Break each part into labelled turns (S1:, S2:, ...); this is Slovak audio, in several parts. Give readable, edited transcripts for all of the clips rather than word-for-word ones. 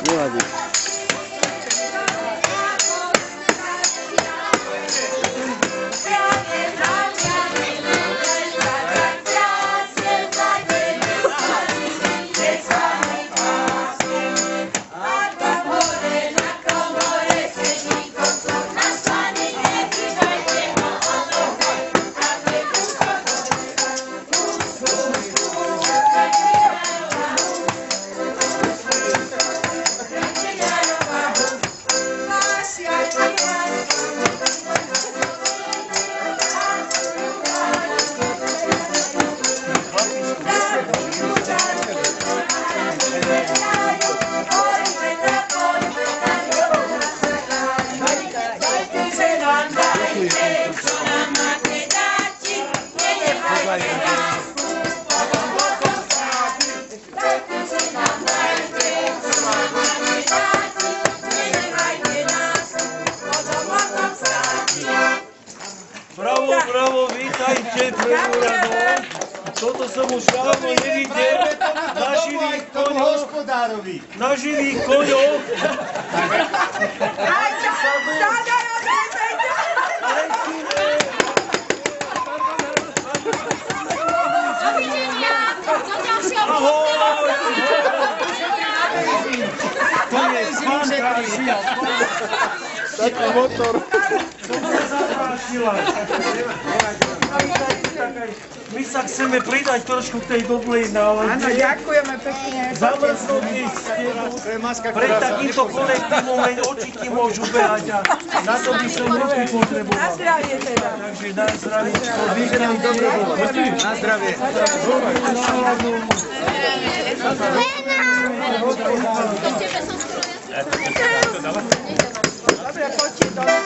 S1: Nevadí.
S2: Bravo, bravo, vítajte pre úradu. Toto som už dávno nevidel na živých koňoch. Na živých koňoch.
S1: Taký motor.
S2: My sa chceme pridať trošku k tej dobrej nálade.
S3: Áno, ďakujeme pekne.
S2: Zamrznutí stenu. Pre takýmto kolektívom len očiky môžu behať a na to by som ruky potreboval.
S3: Na zdravie teda.
S2: Takže na zdravíčko.
S1: Vítam, dobré bolo. Na zdravie.
S3: Dobre, poďte dole.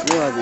S1: Nevadí.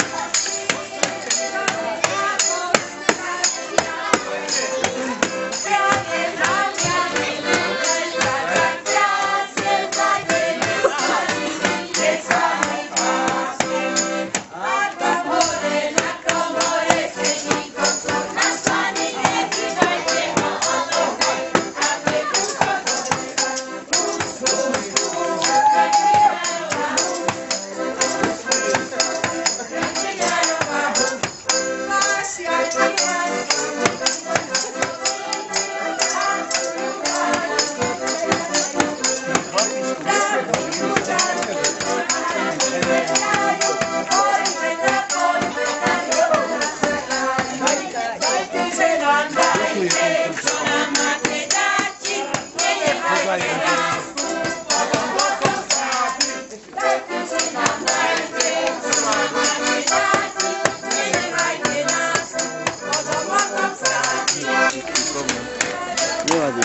S1: Nevadí.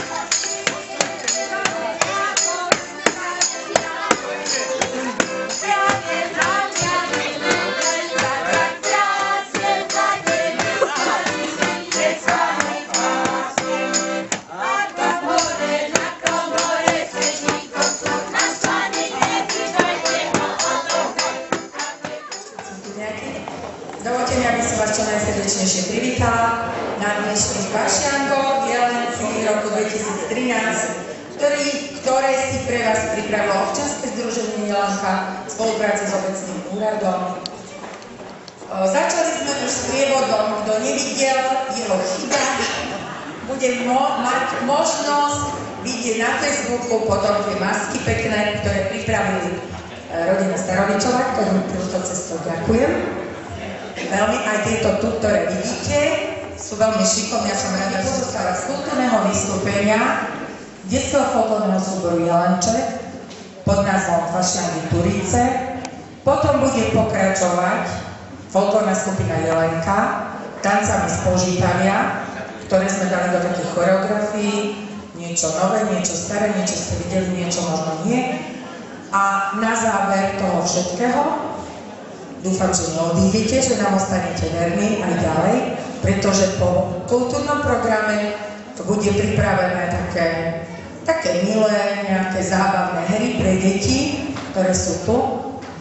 S3: Dovoľte mi, aby som vás čo najsrdečnejšie privítala na dnešných Bašiankoch Jelenci roku 2013, ktoré si pre vás pripravilo občianske združenie Jelenka v spolupráci s obecným úradom. Začali sme už s prievodom, kto nevidel jeho chyba, bude mať možnosť vidieť na Facebooku potom tie masky pekné, ktoré pripravili rodina Starovičová, ktorým túto cestou ďakujem. Veľmi aj tieto tu, ktoré vidíte, sú veľmi šikovné. Ja som rada pozostala z kultúrneho vystúpenia detského folklórneho súboru Jelenček pod názvom Fašiangy Turíce. Potom bude pokračovať folklórna skupina Jelenka tancami z Požitavia, ktoré sme dali do takých choreografií, niečo nové, niečo staré, niečo ste videli, niečo možno nie. A na záver toho všetkého, dúfam, že neodídete, že nám ostanete verní aj ďalej, pretože po kultúrnom programe bude pripravené také milé, nejaké zábavné hry pre deti, ktoré sú tu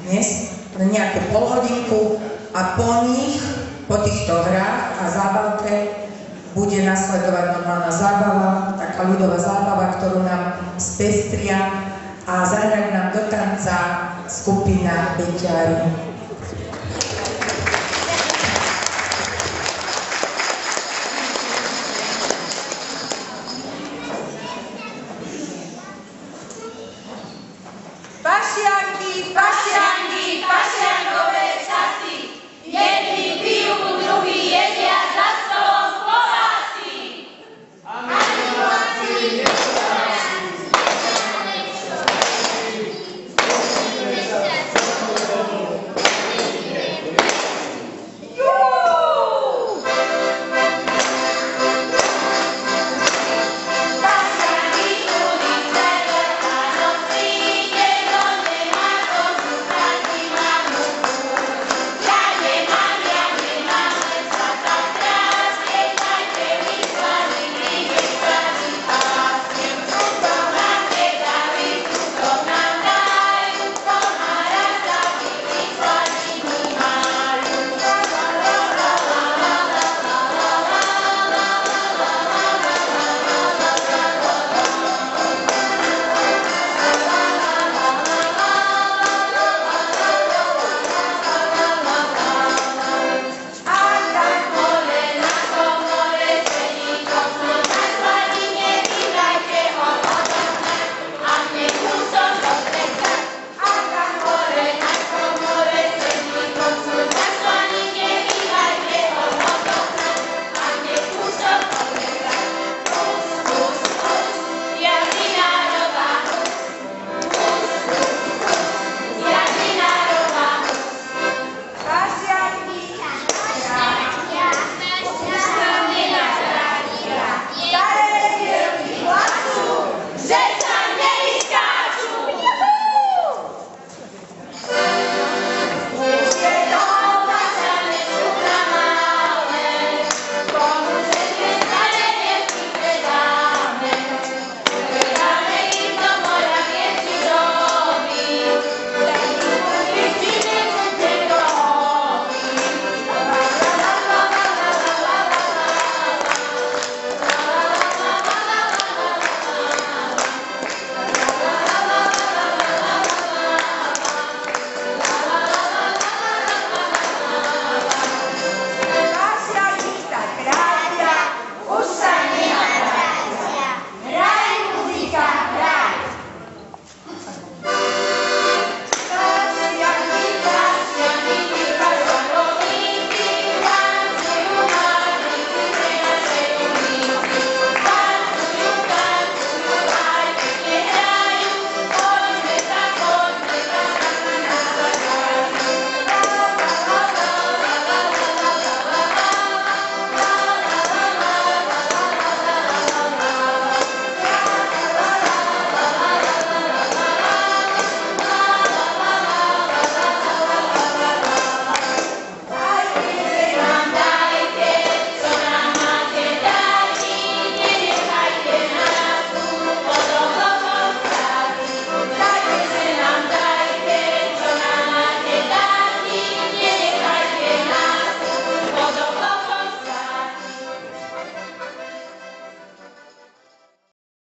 S3: dnes, na nejakú polhodinku a po nich, po týchto hrách a zábavke bude nasledovať normálna zábava, taká ľudová zábava, ktorú nám spestria a zahrať nám do tanca skupina Beťári.
S4: Fašianky, fašianky!